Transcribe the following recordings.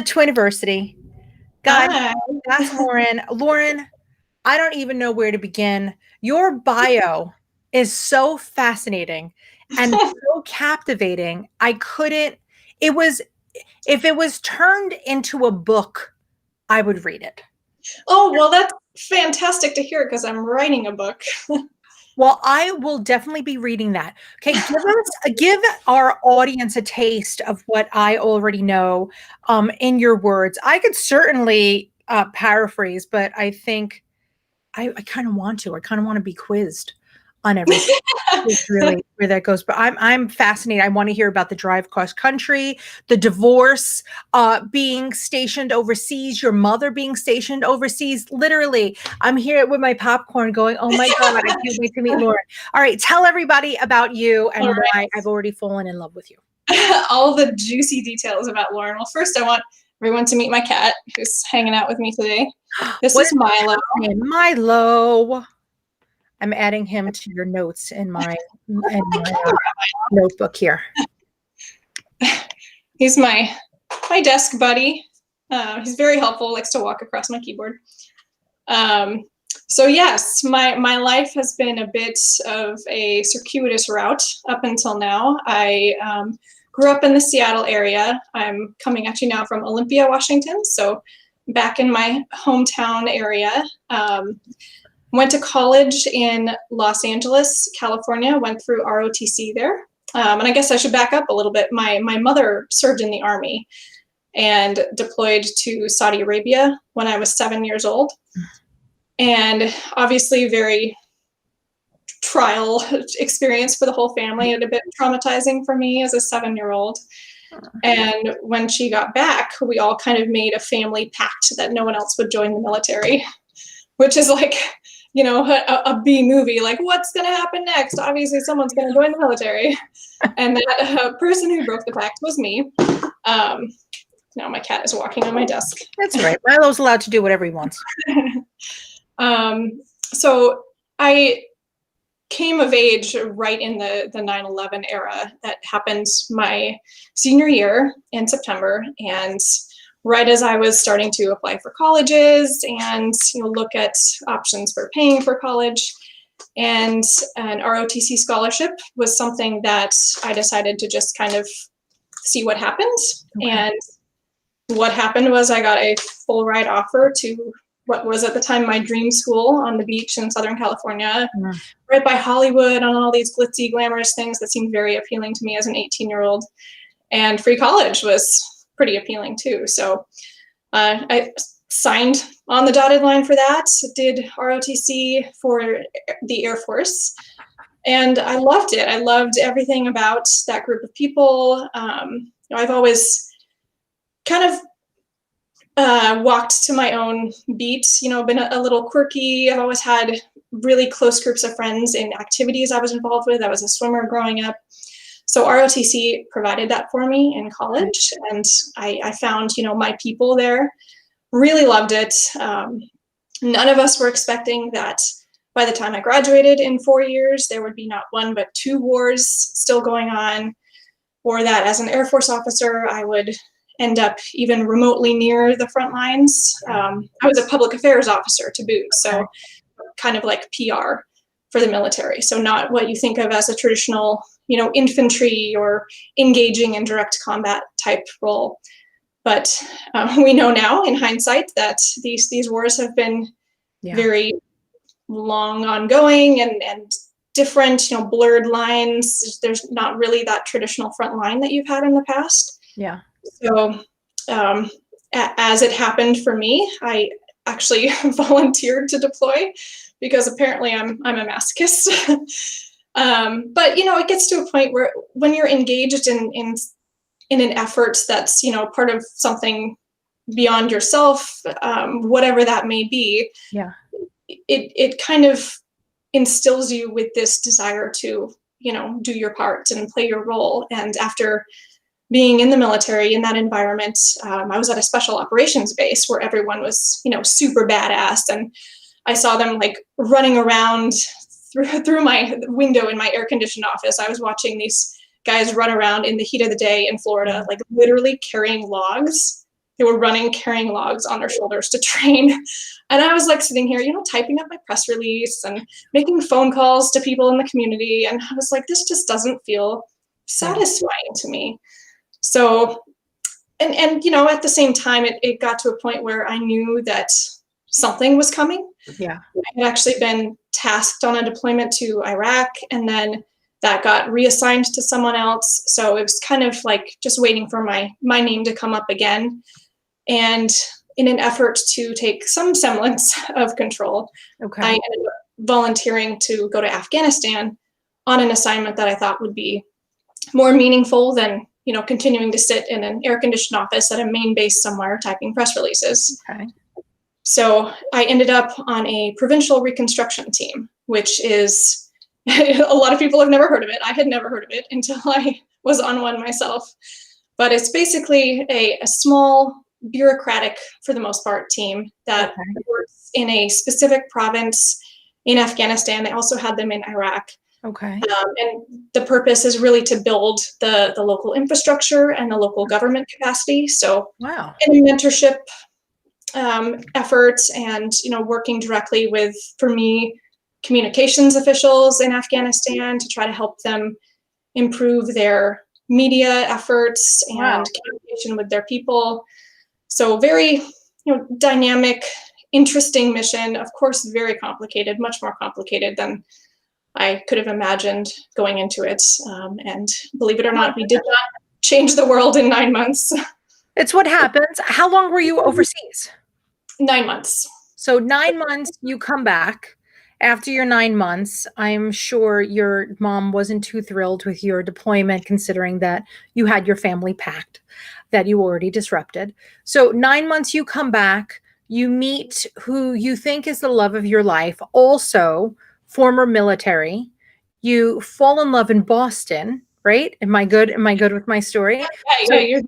to University. Guys, Hi. that's Lauren. Lauren, I don't even know where to begin. Your bio is so fascinating and so captivating. I couldn't, it was, if it was turned into a book, I would read it. Oh, well, that's fantastic to hear because I'm writing a book. Well, I will definitely be reading that. Okay, give our audience a taste of what I already know in your words. I could certainly paraphrase, but I think I kind of want to. I kind of want to be quizzed on everything. Is really where that goes. But I'm fascinated. I want to hear about the drive cross country, the divorce, being stationed overseas, your mother being stationed overseas. Literally, I'm here with my popcorn going, oh my God, I can't wait to meet Lauren. All right, tell everybody about you and why I've already fallen in love with you. All the juicy details about Lauren. Well, first I want everyone to meet my cat who's hanging out with me today. This is Milo. Milo. I'm adding him to your notes in my notebook here. He's my desk buddy. He's very helpful, likes to walk across my keyboard. So yes, my life has been a bit of a circuitous route up until now. I grew up in the Seattle area. I'm coming at you now from Olympia, Washington, so back in my hometown area. Went to college in Los Angeles, California, went through ROTC there. And I guess I should back up a little bit. My mother served in the Army and deployed to Saudi Arabia when I was 7 years old. And obviously very trial experience for the whole family, and a bit traumatizing for me as a 7-year-old. And when she got back, we all kind of made a family pact that no one else would join the military, which is like, you know, a B movie, like what's going to happen next? Obviously someone's going to join the military. And that person who broke the pact was me. Now my cat is walking on my desk. That's right. Milo's allowed to do whatever he wants. So I came of age right in the 9/11 era. That happened my senior year in September. And right as I was starting to apply for colleges and look at options for paying for college, and an ROTC scholarship was something that I decided to just kind of see what happened. Okay. And what happened was I got a full ride offer to what was at the time my dream school on the beach in Southern California, right by Hollywood, on all these glitzy, glamorous things that seemed very appealing to me as an 18-year-old. And free college was pretty appealing too. So I signed on the dotted line for that, did ROTC for the Air Force, and I loved it. I loved everything about that group of people. I've always kind of walked to my own beat, been a little quirky. I've always had really close groups of friends in activities I was involved with. I was a swimmer growing up. So ROTC provided that for me in college, and I found, my people there. Really loved it. None of us were expecting that by the time I graduated in 4 years, there would be not one but two wars still going on, or that as an Air Force officer, I would end up even remotely near the front lines. I was a public affairs officer to boot, so kind of like PR for the military. So not what you think of as a traditional, infantry or engaging in direct combat type role. But we know now in hindsight that these wars have been very long ongoing and different, blurred lines. There's not really that traditional front line that you've had in the past. Yeah. So as it happened for me, I actually volunteered to deploy because apparently I'm a masochist. But it gets to a point where when you're engaged in an effort that's part of something beyond yourself, whatever that may be, it kind of instills you with this desire to do your part and play your role. And after being in the military in that environment, I was at a special operations base where everyone was super badass, and I saw them like running around through my window in my air-conditioned office. I was watching these guys run around in the heat of the day in Florida, like literally carrying logs they were running, carrying logs on their shoulders to train. And I was like sitting here, typing up my press release and making phone calls to people in the community. And I was like, this just doesn't feel satisfying to me. So, and at the same time, it got to a point where I knew that something was coming. Yeah. I had actually been tasked on a deployment to Iraq, and then that got reassigned to someone else. So it was kind of like just waiting for my name to come up again. And in an effort to take some semblance of control, Okay. I ended up volunteering to go to Afghanistan on an assignment that I thought would be more meaningful than, continuing to sit in an air-conditioned office at a main base somewhere typing press releases. Okay. So I ended up on a provincial reconstruction team, which is, a lot of people have never heard of it. I had never heard of it until I was on one myself. But it's basically a small, bureaucratic, for the most part, team that works in a specific province in Afghanistan. They also had them in Iraq. Okay. And the purpose is really to build the local infrastructure and the local government capacity. So Wow. any mentorship efforts and, working directly with, for me, communications officials in Afghanistan to try to help them improve their media efforts and communication with their people. So very, dynamic, interesting mission. Of course, very complicated, much more complicated than I could have imagined going into it. And believe it or not, we did not change the world in 9 months. It's what happens. How long were you overseas? 9 months. So 9 months, you come back. After your 9 months, I'm sure your mom wasn't too thrilled with your deployment, considering that you had your family pact that you already disrupted. So 9 months, you come back, you meet who you think is the love of your life, also former military. You fall in love in Boston, right? Am I good? Am I good with my story? Yeah, you're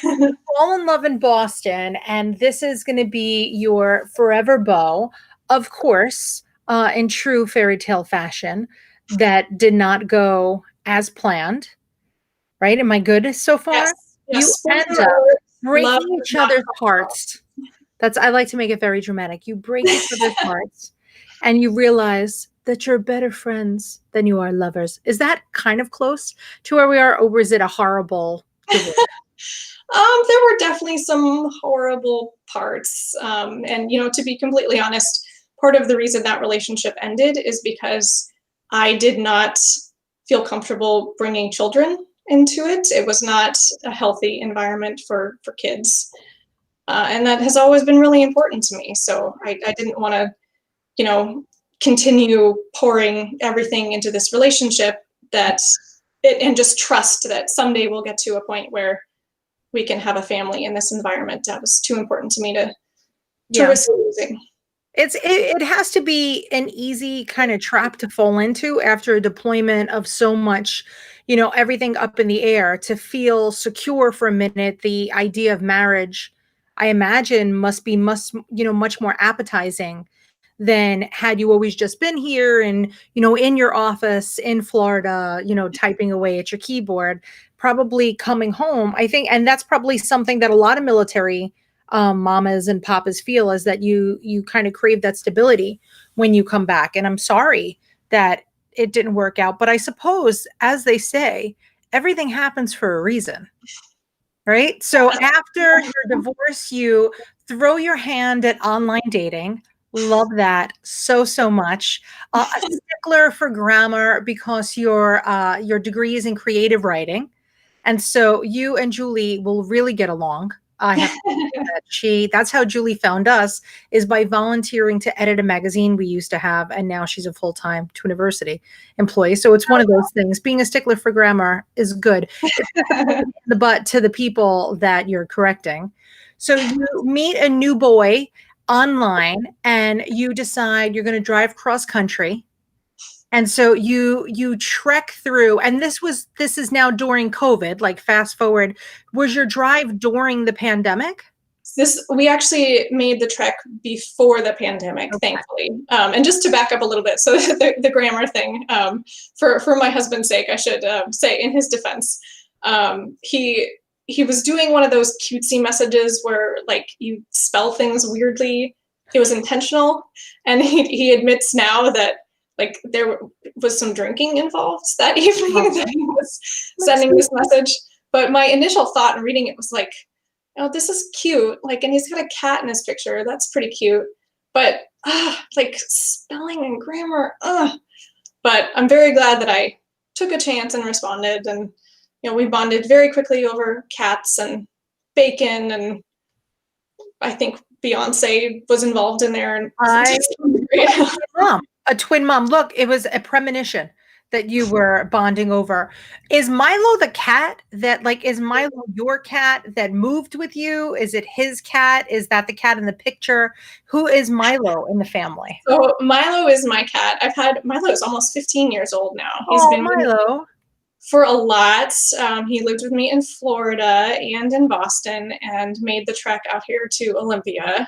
well. Fall in love in Boston, and this is going to be your forever beau, of course, in true fairy tale fashion. That did not go as planned, right? Am I good so far? You end up breaking each other's hearts. I like to make it very dramatic. You break each other's hearts, and you realize that you're better friends than you are lovers. Is that kind of close to where we are, or was it a horrible divorce? There were definitely some horrible parts. And, to be completely honest, part of the reason that relationship ended is because I did not feel comfortable bringing children into it. It was not a healthy environment for kids. And that has always been really important to me. So I didn't want to, continue pouring everything into this relationship and just trust that someday we'll get to a point where we can have a family in this environment. That was too important to me to risk losing. It has to be an easy kind of trap to fall into after a deployment of so much, everything up in the air. To feel secure for a minute, the idea of marriage, I imagine, must be much more appetizing than had you always just been here and, in your office in Florida, typing away at your keyboard. Probably coming home, I think, and that's probably something that a lot of military mamas and papas feel, is that you kind of crave that stability when you come back. And I'm sorry that it didn't work out, but I suppose, as they say, everything happens for a reason, right? So after your divorce, you throw your hand at online dating. Love that so much. A stickler for grammar because your degree is in creative writing. And so you and Julie will really get along. I have to say that that's how Julie found us, is by volunteering to edit a magazine we used to have, and now she's a full-time university employee. So it's one of those things. Being a stickler for grammar is good. It's the butt to the people that you're correcting. So you meet a new boy online, and you decide you're going to drive cross country. And so you trek through, and this is now during COVID, like fast forward. Was your drive during the pandemic? We actually made the trek before the pandemic, thankfully. And just to back up a little bit, so the grammar thing, for my husband's sake, I should say, in his defense, he he was doing one of those cutesy messages where like you spell things weirdly. It was intentional, and he admits now that like there was some drinking involved that evening that he was sending this message. But my initial thought in reading it was like, oh, this is cute. Like, and he's got a cat in his picture. That's pretty cute. But like spelling and grammar, But I'm very glad that I took a chance and responded. And, you know, we bonded very quickly over cats and bacon. And I think Beyonce was involved in there. And a twin mom. Look, it was a premonition that you were bonding over. Is Milo the cat that like, is Milo your cat that moved with you? Is it his cat? Is that the cat in the picture? Who is Milo in the family? So Milo is my cat. Milo is almost 15 years old now. He's Oh, been Milo. For a lot. He lived with me in Florida and in Boston and made the trek out here to Olympia.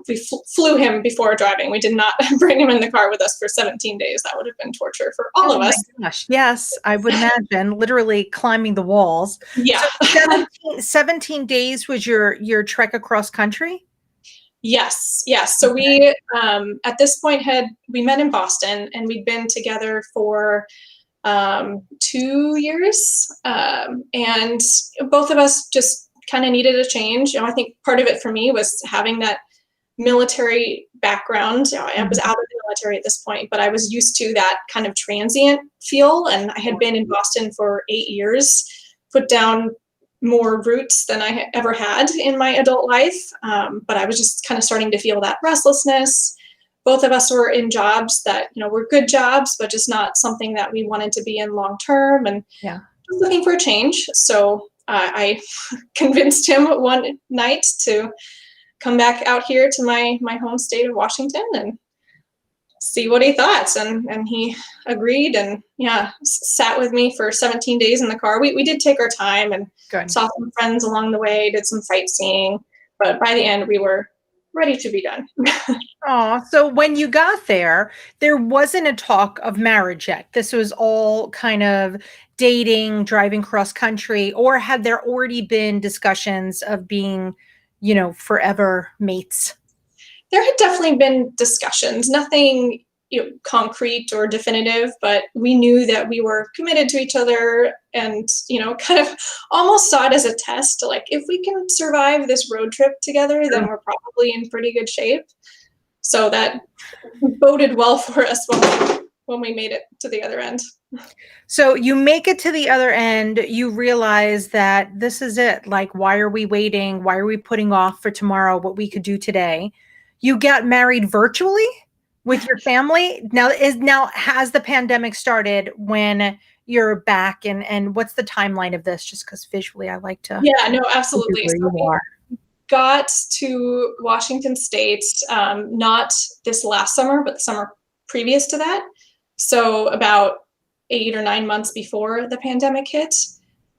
We flew him before driving. We did not bring him in the car with us for 17 days. That would have been torture for all of us. Gosh, yes, I would imagine literally climbing the walls. Yeah. So 17 days was your trek across country? Yes. So we, at this point we met in Boston, and we'd been together for 2 years. And both of us just kind of needed a change. I think part of it for me was having that military background. I was out of the military at this point, but I was used to that kind of transient feel. And I had been in Boston for 8 years, put down more roots than I ever had in my adult life. But I was just kind of starting to feel that restlessness. Both of us were in jobs that, were good jobs, but just not something that we wanted to be in long term, and just looking for a change. So I convinced him one night to come back out here to my home state of Washington and see what he thought. And he agreed, and sat with me for 17 days in the car. We did take our time and saw some friends along the way, did some sightseeing, but by the end we were ready to be done. Oh, so when you got there wasn't a talk of marriage yet. This was all kind of dating, driving cross country, or had there already been discussions of being, forever mates? There had definitely been discussions, nothing concrete or definitive, but we knew that we were committed to each other, and kind of almost saw it as a test. Like, if we can survive this road trip together, then we're probably in pretty good shape. So that boded well for us when we made it to the other end. So you make it to the other end, you realize that this is it. Like, why are we waiting? Why are we putting off for tomorrow what we could do today? You got married virtually with your family. Now has the pandemic started when you're back, and what's the timeline of this? Just because visually I like to. Yeah, no, absolutely. So we got to Washington State, not this last summer, but the summer previous to that. So about 8 or 9 months before the pandemic hit.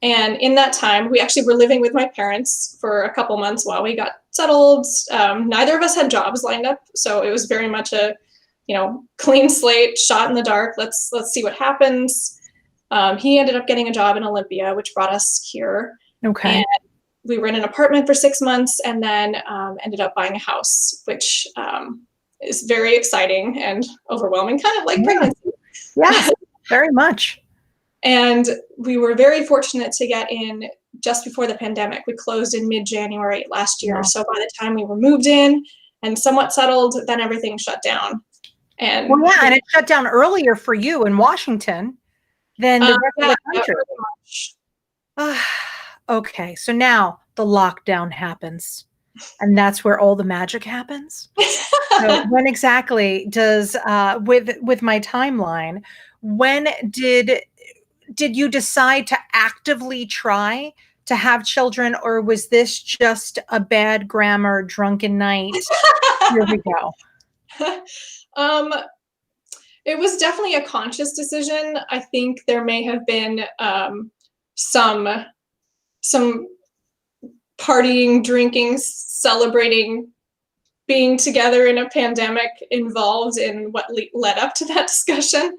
And in that time, we actually were living with my parents for a couple months while we got settled. Neither of us had jobs lined up, so it was very much a, clean slate, shot in the dark. Let's see what happens. He ended up getting a job in Olympia, which brought us here. Okay. And we were in an apartment for 6 months, and then ended up buying a house, which is very exciting and overwhelming, kind of like pregnancy. Yes, very much. And we were very fortunate to get in just before the pandemic. We closed in mid-January last year. Wow. So by the time we were moved in and somewhat settled, then everything shut down. And and it shut down earlier for you in Washington than the rest of the country. Okay, so now the lockdown happens, and that's where all the magic happens. So when exactly does with my timeline, when did you decide to actively try to have children, or was this just a bad grammar drunken night? Here we go. It was definitely a conscious decision. I think there may have been some partying, drinking, celebrating, being together in a pandemic involved in what led up to that discussion.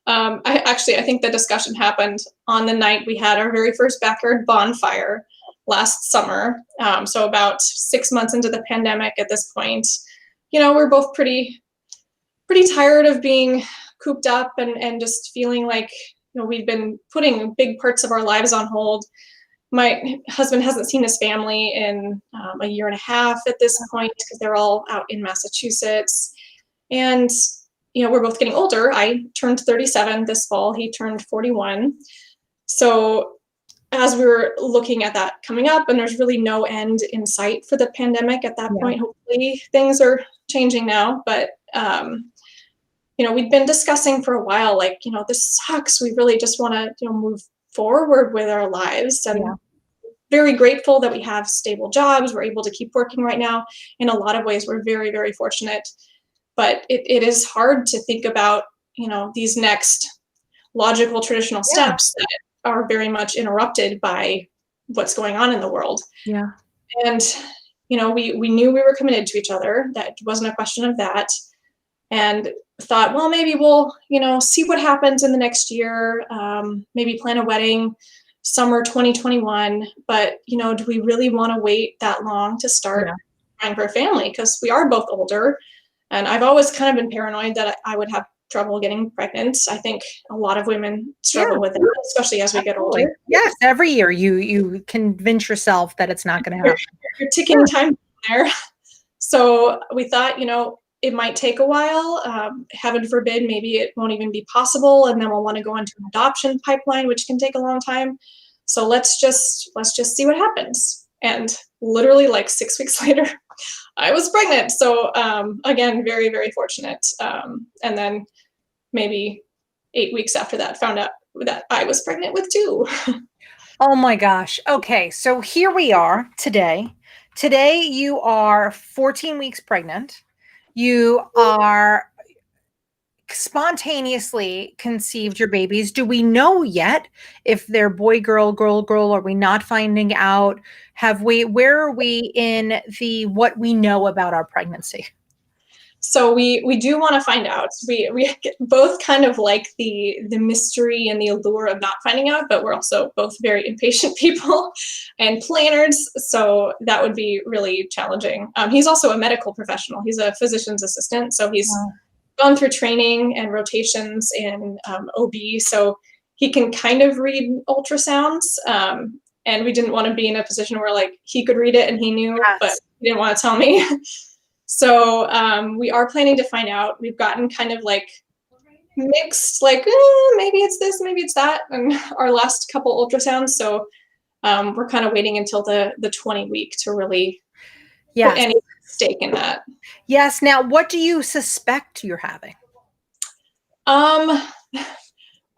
I think the discussion happened on the night we had our very first backyard bonfire. last summer. So about 6 months into the pandemic at this point, we're both pretty tired of being cooped up and just feeling like, we've been putting big parts of our lives on hold. My husband hasn't seen his family in a year and a half at this point because they're all out in Massachusetts. And, we're both getting older. I turned 37 this fall. He turned 41. So as we were looking at that coming up, and there's really no end in sight for the pandemic at that point, hopefully things are changing now. But, we'd been discussing for a while, like, this sucks. We really just want to, move forward with our lives. And very grateful that we have stable jobs. We're able to keep working right now. In a lot of ways, we're very, very fortunate. But it is hard to think about, these next logical traditional steps that are very much interrupted by what's going on in the world. Yeah. And, we knew we were committed to each other. That wasn't a question of that. And thought, well, maybe we'll, see what happens in the next year, maybe plan a wedding summer 2021. But, do we really want to wait that long to start trying for a family? Because we are both older. And I've always kind of been paranoid that I would have trouble getting pregnant. I think a lot of women struggle with it, especially as we get older. Yes, every year you convince yourself that it's not going to happen. You're ticking time there. So we thought, it might take a while. Heaven forbid, maybe it won't even be possible, and then we'll want to go into an adoption pipeline, which can take a long time. So let's just see what happens. And literally like 6 weeks later, I was pregnant. So again, very, very fortunate. And then maybe 8 weeks after that, found out that I was pregnant with 2. Oh my gosh. Okay. So here we are today. Today you are 14 weeks pregnant. You are spontaneously conceived your babies. Do we know yet if they're boy, girl, girl, girl? Are we not finding out? Where are we in what we know about our pregnancy? So we do want to find out. We both kind of like the mystery and the allure of not finding out, but we're also both very impatient people and planners. So that would be really challenging. He's also a medical professional. He's a physician's assistant. So he's gone through training and rotations in OB. So he can kind of read ultrasounds. And we didn't want to be in a position where like he could read it and he knew, but he didn't want to tell me. So we are planning to find out. We've gotten kind of like mixed, like maybe it's this, maybe it's that, and our last couple ultrasounds. So we're kind of waiting until the 20 week to really put any stake in that. Yes. Now, what do you suspect you're having?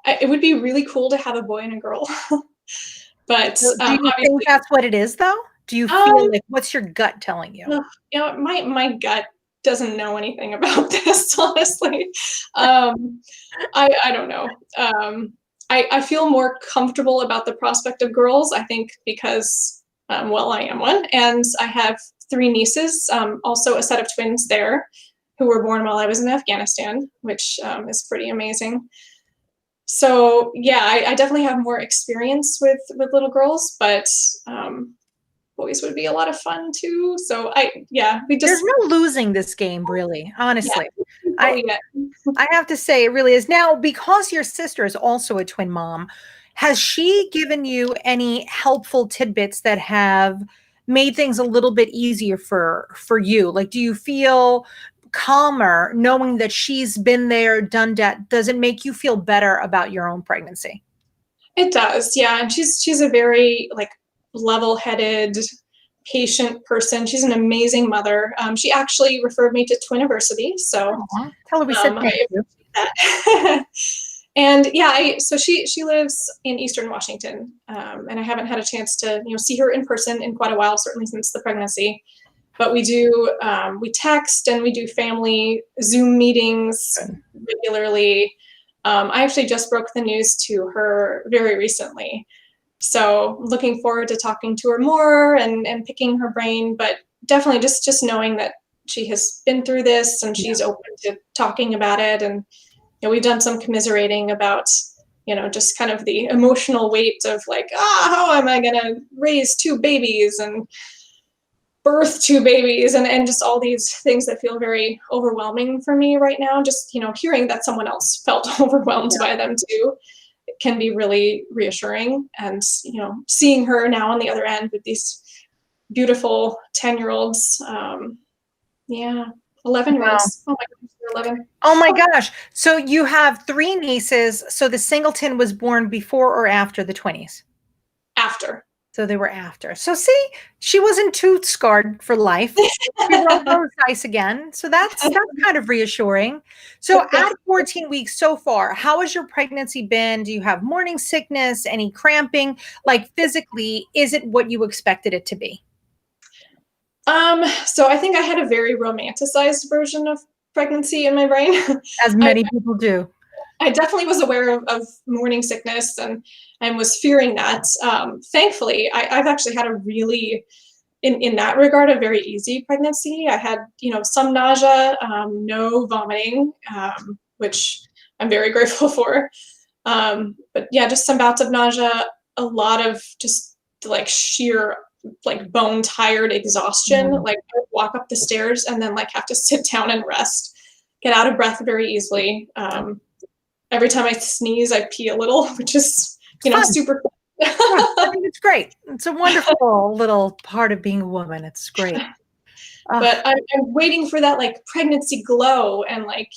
It would be really cool to have a boy and a girl, but do you think that's what it is, though? Do you feel like, what's your gut telling you? My gut doesn't know anything about this, honestly. I don't know. I feel more comfortable about the prospect of girls, I think, because, I am one, and I have 3 nieces, also a set of twins there, who were born while I was in Afghanistan, which is pretty amazing. So yeah, I definitely have more experience with little girls, but boys would be a lot of fun too. So there's no losing this game, really, honestly. I have to say it really is. Now, because your sister is also a twin mom, has she given you any helpful tidbits that have made things a little bit easier for you? Like, do you feel calmer knowing that she's been there, done that? Does it make you feel better about your own pregnancy? It does, yeah. And she's a very like level-headed, patient person. She's an amazing mother. She actually referred me to Twiniversity, so tell her we said thank you. That. And so she lives in Eastern Washington, and I haven't had a chance to see her in person in quite a while, certainly since the pregnancy. But we do we text and we do family Zoom meetings regularly. I actually just broke the news to her very recently. So looking forward to talking to her more and picking her brain, but definitely just knowing that she has been through this and she's open to talking about it. And we've done some commiserating about just kind of the emotional weight of like, how am I going to raise two babies and birth two babies and just all these things that feel very overwhelming for me right now. Just, hearing that someone else felt overwhelmed by them too can be really reassuring. And, seeing her now on the other end with these beautiful 10-year-olds. Yeah, 11-year-olds. Oh my gosh, they're 11. Oh my gosh. So you have three nieces. So the singleton was born before or after the 20s? After. So they were after. So see, she wasn't too scarred for life. She rolled those dice again. So that's kind of reassuring. So at 14 weeks so far, how has your pregnancy been? Do you have morning sickness, any cramping? Like physically, is it what you expected it to be? So I think I had a very romanticized version of pregnancy in my brain. As many people do. I definitely was aware of morning sickness and was fearing that. Thankfully, I've actually had a really, in that regard, a very easy pregnancy. I had, some nausea, no vomiting, which I'm very grateful for. But yeah, just some bouts of nausea, a lot of just like sheer like bone tired exhaustion. Like I would walk up the stairs and then like have to sit down and rest, get out of breath very easily. Every time I sneeze, I pee a little, which is, super cool. Yeah, I think it's great. It's a wonderful little part of being a woman. It's great. But I'm waiting for that like pregnancy glow and like,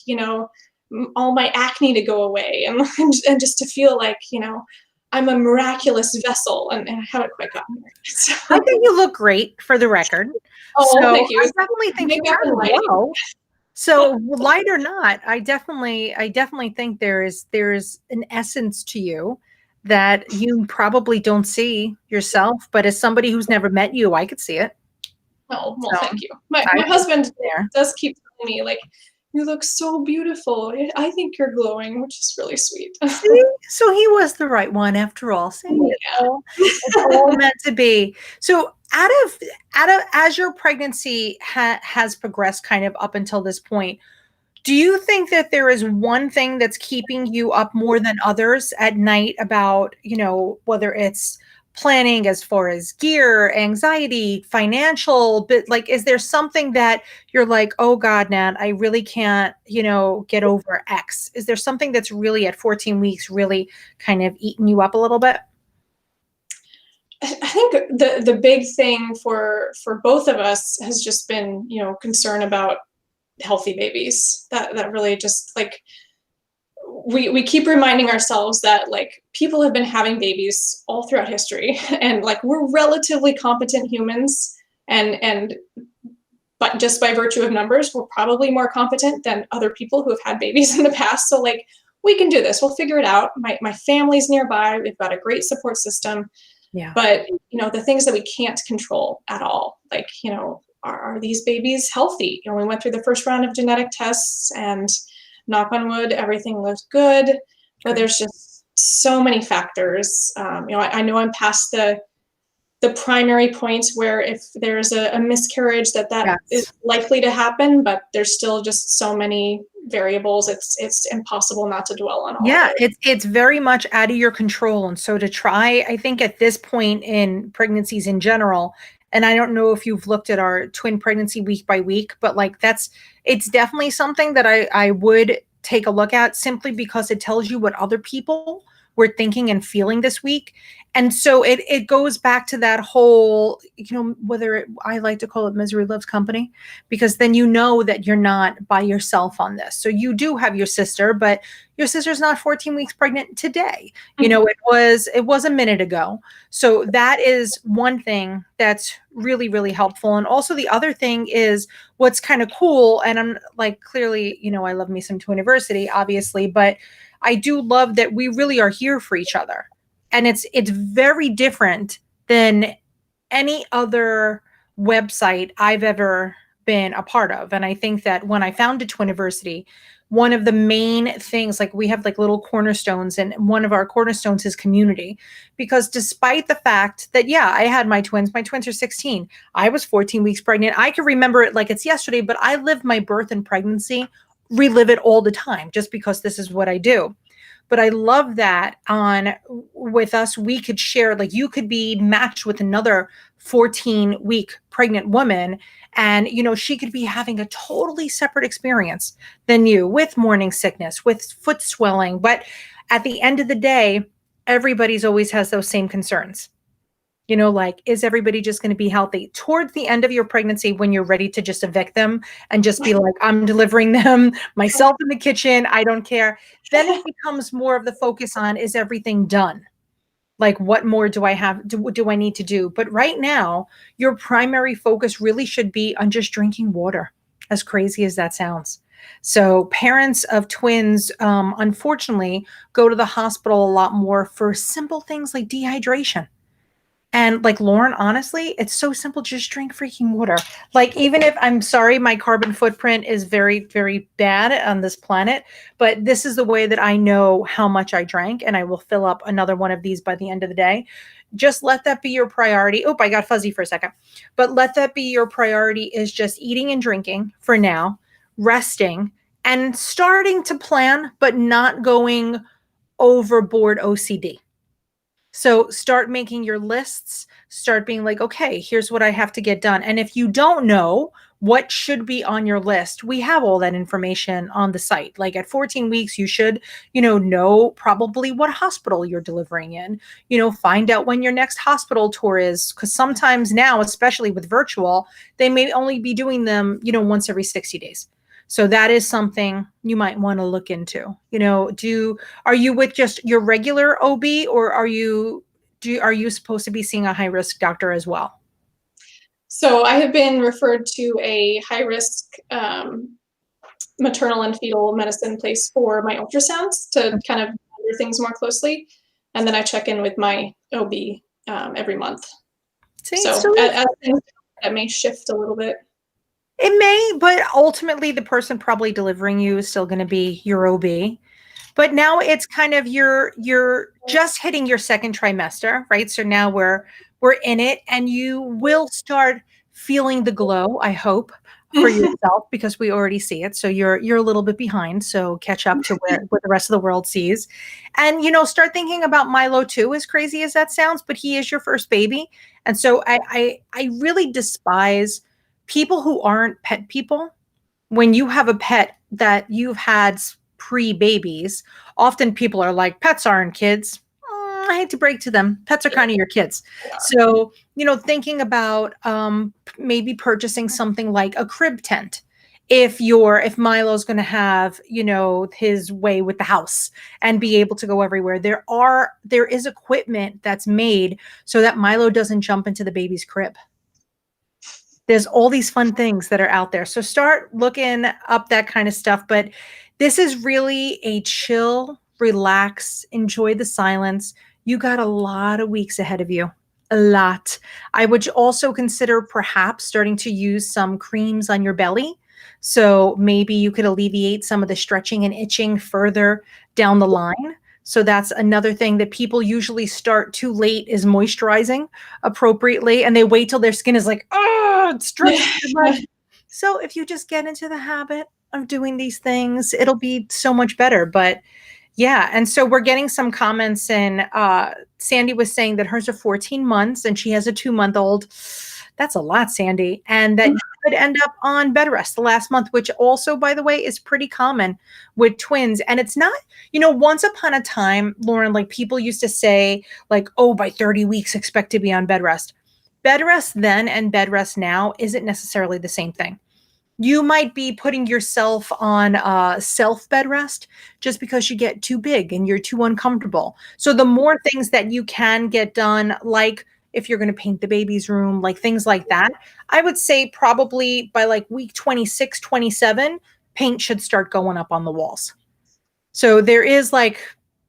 all my acne to go away and just to feel like, I'm a miraculous vessel and I haven't quite gotten there. So. I think you look great for the record. Oh, so thank you. I definitely think you are well. So light or not, I definitely think there's an essence to you that you probably don't see yourself, but as somebody who's never met you, I could see it. Oh, well, thank you. My husband does keep telling me like, you look so beautiful. I think you're glowing, which is really sweet. See? So he was the right one after all. See, it's all meant to be. So as your pregnancy has progressed kind of up until this point, do you think that there is one thing that's keeping you up more than others at night about, whether it's planning as far as gear, anxiety, financial, but like, is there something that you're like, oh God, Nat, I really can't, get over X? Is there something that's really at 14 weeks really kind of eating you up a little bit? I think the big thing for both of us has just been, concern about healthy babies. That really just like, we keep reminding ourselves that like people have been having babies all throughout history and like we're relatively competent humans and but just by virtue of numbers, we're probably more competent than other people who have had babies in the past. So like we can do this. We'll figure it out. My family's nearby. We've got a great support system. Yeah. But the things that we can't control at all, like, are these babies healthy? We went through the first round of genetic tests and knock on wood, everything looked good, but there's just so many factors. I know I'm past the primary point where if there's a miscarriage that is likely to happen, but there's still just so many variables. It's impossible not to dwell on all of it. It's very much out of your control. And so to try, I think at this point in pregnancies in general, and I don't know if you've looked at our twin pregnancy week by week, but like it's definitely something that I would take a look at simply because it tells you what other people were thinking and feeling this week. And so it goes back to that whole, I like to call it misery loves company, because then you know that you're not by yourself on this. So you do have your sister, but your sister's not 14 weeks pregnant today. It was a minute ago. So that is one thing that's really, really helpful. And also the other thing is what's kind of cool. And I'm like, clearly, I love me some twiniversity, obviously, but I do love that we really are here for each other. And it's very different than any other website I've ever been a part of. And I think that when I founded Twiniversity, one of the main things, like we have like little cornerstones, and one of our cornerstones is community. Because despite the fact that, I had my twins are 16. I was 14 weeks pregnant. I can remember it like it's yesterday, but I lived my birth and pregnancy, relive it all the time just because this is what I do. But I love that on with us, we could share, like you could be matched with another 14-week pregnant woman. And, she could be having a totally separate experience than you with morning sickness, with foot swelling. But at the end of the day, everybody's always has those same concerns. Like, is everybody just going to be healthy towards the end of your pregnancy when you're ready to just evict them and just be like, I'm delivering them myself in the kitchen. I don't care. Then it becomes more of the focus on, is everything done? Like, what more do I have? Do I need to do? But right now, your primary focus really should be on just drinking water, as crazy as that sounds. So parents of twins, unfortunately, go to the hospital a lot more for simple things like dehydration. And like Lauren, honestly, it's so simple. Just drink freaking water. Like, even if I'm sorry, my carbon footprint is very, very bad on this planet, but this is the way that I know how much I drank, and I will fill up another one of these by the end of the day. Just let that be your priority. Oh, I got fuzzy for a second. But let that be your priority, is just eating and drinking for now, resting, and starting to plan, but not going overboard OCD. So start making your lists, start being like, okay, here's what I have to get done. And if you don't know what should be on your list, we have all that information on the site. Like at 14 weeks, you should, know probably what hospital you're delivering in, find out when your next hospital tour is. Because sometimes now, especially with virtual, they may only be doing them, once every 60 days. So that is something you might want to look into. Are you with just your regular OB, or are you supposed to be seeing a high risk doctor as well? So I have been referred to a high risk maternal and fetal medicine place for my ultrasounds to kind of monitor things more closely. And then I check in with my OB every month. See, So as things, that may shift a little bit. It may, but ultimately the person probably delivering you is still going to be your OB. But now it's kind of you're just hitting your second trimester, right? So now we're in it, and you will start feeling the glow, I hope, for yourself, because we already see it. So you're a little bit behind. So catch up to what the rest of the world sees. And start thinking about Milo too, as crazy as that sounds, but he is your first baby. And so I really despise people who aren't pet people. When you have a pet that you've had pre-babies, often people are like, pets aren't kids. I hate to break to them, pets are kind of your kids. So, thinking about maybe purchasing something like a crib tent. If Milo's going to have, his way with the house and be able to go everywhere, there is equipment that's made so that Milo doesn't jump into the baby's crib. There's all these fun things that are out there. So start looking up that kind of stuff. But this is really a chill, relax, enjoy the silence. You got a lot of weeks ahead of you. A lot. I would also consider perhaps starting to use some creams on your belly. So maybe you could alleviate some of the stretching and itching further down the line. So that's another thing that people usually start too late, is moisturizing appropriately, and they wait till their skin is like, oh, it's stretching too much. So if you just get into the habit of doing these things, it'll be so much better. But yeah, and so we're getting some comments, and Sandy was saying that hers are 14 months and she has a 2-month-old. That's a lot, Sandy. And that you could end up on bed rest the last month, which also, by the way, is pretty common with twins. And it's not, once upon a time, Lauren, like people used to say, like, oh, by 30 weeks, expect to be on bed rest. Bed rest then and bed rest now isn't necessarily the same thing. You might be putting yourself on self bed rest just because you get too big and you're too uncomfortable. So the more things that you can get done, like if you're going to paint the baby's room, like things like that, I would say probably by like week 26, 27, paint should start going up on the walls. So there is like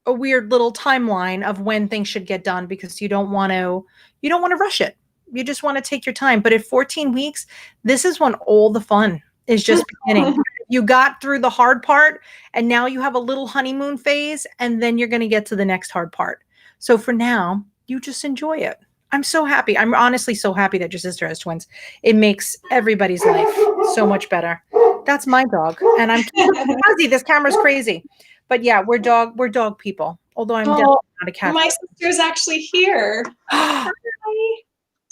a weird little timeline of when things should get done, because you don't want to rush it. You just want to take your time. But at 14 weeks, this is when all the fun is just beginning. You got through the hard part, and now you have a little honeymoon phase, and then you're going to get to the next hard part. So for now, you just enjoy it. I'm so happy. I'm honestly so happy that your sister has twins. It makes everybody's life so much better. That's my dog. And I'm fuzzy. This camera's crazy. But yeah, we're dog people. Although I'm definitely Oh, not a cat. my sister's actually here. Oh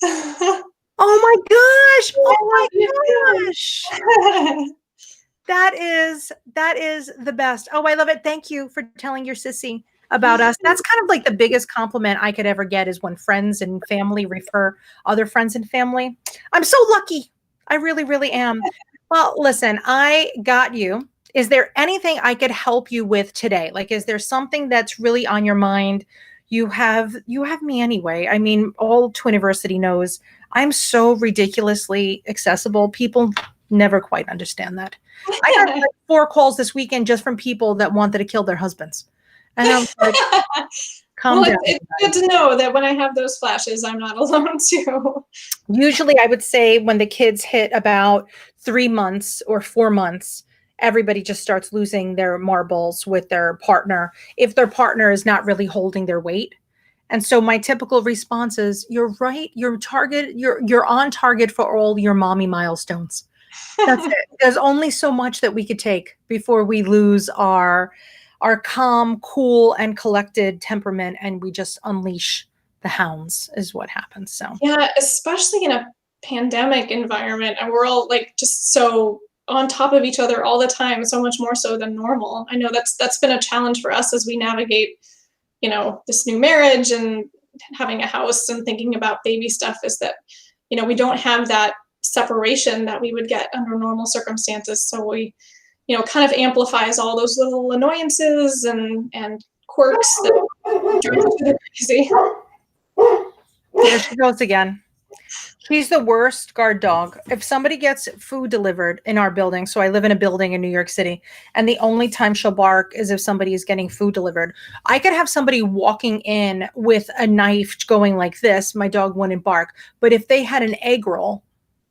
Hi. I my gosh. Oh love you my gosh. too. That is the best. Oh, I love it. Thank you for telling your sissy about us. That's kind of like the biggest compliment I could ever get is when friends and family refer other friends and family. I'm so lucky. I really, really am. Well, listen, I got you. Is there anything I could help you with today? Like, is there something that's really on your mind? You have me anyway. I mean, all Twiniversity knows I'm so ridiculously accessible. People never quite understand that. I got like 4 calls this weekend just from people that wanted to kill their husbands. And I was like, calm Well, down, it's good everybody. to know that when I have those flashes, I'm not alone too. Usually I would say when the kids hit about 3 months or 4 months, everybody just starts losing their marbles with their partner if their partner is not really holding their weight. And so my typical response is, "You're right. You're on target for all your mommy milestones." That's it. There's only so much that we could take before we lose our calm, cool, and collected temperament, and we just unleash the hounds is what happens. So Yeah, especially in a pandemic environment, and we're all like just so on top of each other all the time, so much more so than normal. I know that's been a challenge for us as we navigate, this new marriage and having a house and thinking about baby stuff is that, we don't have that separation that we would get under normal circumstances. So we, kind of amplifies all those little annoyances and quirks that drive each other crazy. there she goes again. She's the worst guard dog. If somebody gets food delivered in our building, so I live in a building in New York City, and the only time she'll bark is if somebody is getting food delivered. I could have somebody walking in with a knife going like this, my dog wouldn't bark. But if they had an egg roll,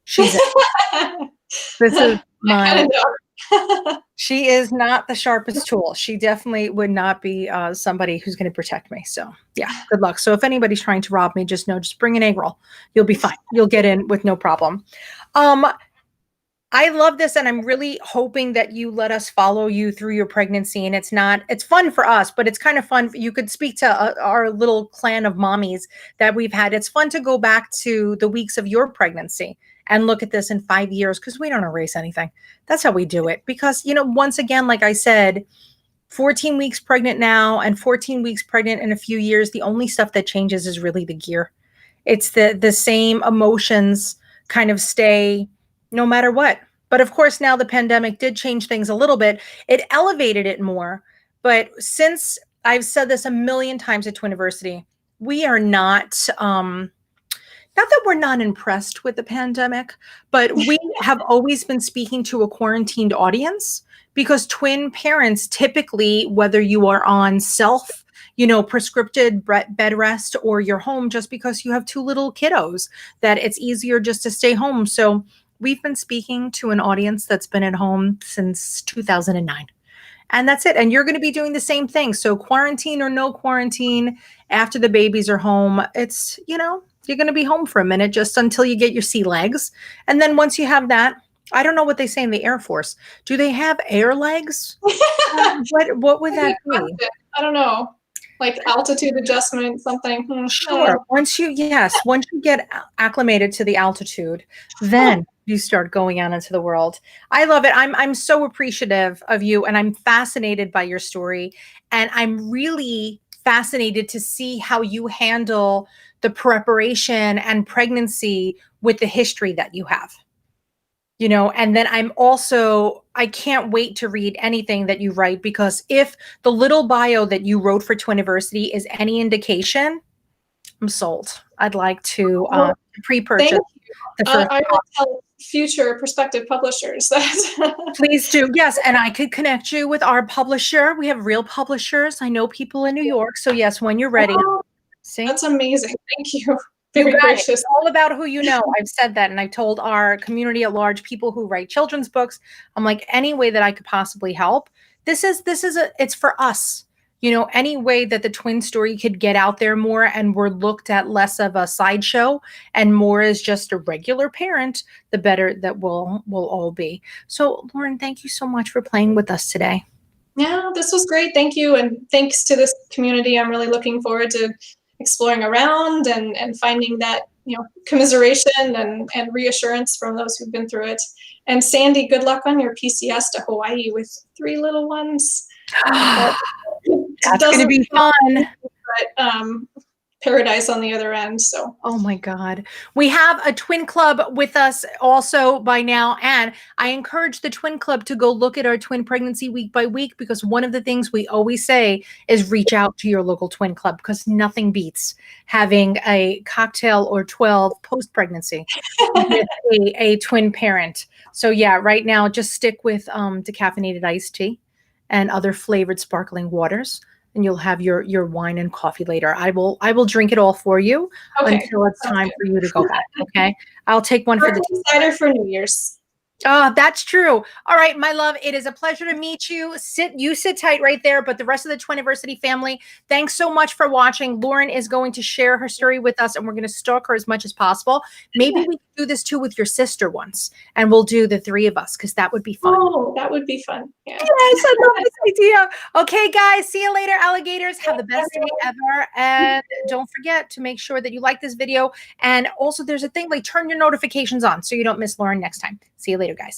she's in. This is I my kind of know. She is not the sharpest tool. She definitely would not be somebody who's going to protect me. So, yeah, good luck. So, if anybody's trying to rob me, just know, just bring an egg roll. You'll be fine. You'll get in with no problem. Um, I love this, and I'm really hoping that you let us follow you through your pregnancy. And it's fun for us, but it's kind of fun. You could speak to our little clan of mommies that we've had. It's fun to go back to the weeks of your pregnancy and look at this in 5 years because we don't erase anything. That's how we do it. Because, once again, like I said, 14 weeks pregnant now and 14 weeks pregnant in a few years, the only stuff that changes is really the gear. It's the same emotions kind of stay no matter what. But of course, now the pandemic did change things a little bit. It elevated it more. But since I've said this a million times at Twiniversity, we are not that we're not impressed with the pandemic, but we have always been speaking to a quarantined audience because twin parents typically, whether you are on self, prescripted bed rest or you're home just because you have 2 little kiddos, that it's easier just to stay home. So we've been speaking to an audience that's been at home since 2009. And that's it. And you're going to be doing the same thing. So quarantine or no quarantine, after the babies are home, you're going to be home for a minute just until you get your sea legs. And then once you have that, I don't know what they say in the Air Force. Do they have air legs? What would that be? I don't know. Like altitude adjustment, something. I don't Sure. know. Once you get acclimated to the altitude, then you start going out into the world. I love it. I'm so appreciative of you, and I'm fascinated by your story. And I'm really fascinated to see how you handle the preparation and pregnancy with the history that you have. And then I can't wait to read anything that you write because if the little bio that you wrote for Twiniversity is any indication, I'm sold. I'd like to Well, thank pre-purchase you. the first. I will tell future prospective publishers that. Please do. Yes, and I could connect you with our publisher. We have real publishers. I know people in New York. So yes, when you're ready. Wow, See? that's amazing. Thank you. You Very got it. gracious. It's all about who you know. I've said that, and I've told our community at large, people who write children's books, I'm like, any way that I could possibly help. It's for us. Any way that the twin story could get out there more and we're looked at less of a sideshow and more as just a regular parent, the better that we'll all be. So, Lauren, thank you so much for playing with us today. Yeah, this was great. Thank you. And thanks to this community. I'm really looking forward to exploring around and finding that, commiseration and reassurance from those who've been through it. And Sandy, good luck on your PCS to Hawaii with 3 little ones. That That's going to doesn't be sound fun. easy, but paradise on the other end. So Oh my God. We have a twin club with us also by now. And I encourage the twin club to go look at our twin pregnancy week by week, because one of the things we always say is reach out to your local twin club, because nothing beats having a cocktail or 12 post pregnancy with a twin parent. So yeah, right now just stick with decaffeinated iced tea and other flavored sparkling waters, and you'll have your wine and coffee later. I will drink it all for you okay, until it's sounds time for you to go back. Okay. I'll take one for the team. cider for New Year's. Oh, that's true. All right, my love, it is a pleasure to meet you. Sit tight right there, but the rest of the Twiniversity family, thanks so much for watching. Lauren is going to share her story with us, and we're going to stalk her as much as possible. Maybe we can do this too with your sister once, and we'll do the 3 of us, because that would be fun. Oh, that would be fun. Yeah. Yes, I love this idea. Okay, guys, see you later, alligators. Have the best day ever. And don't forget to make sure that you like this video. And also, there's a thing like turn your notifications on so you don't miss Lauren next time. See you later, guys.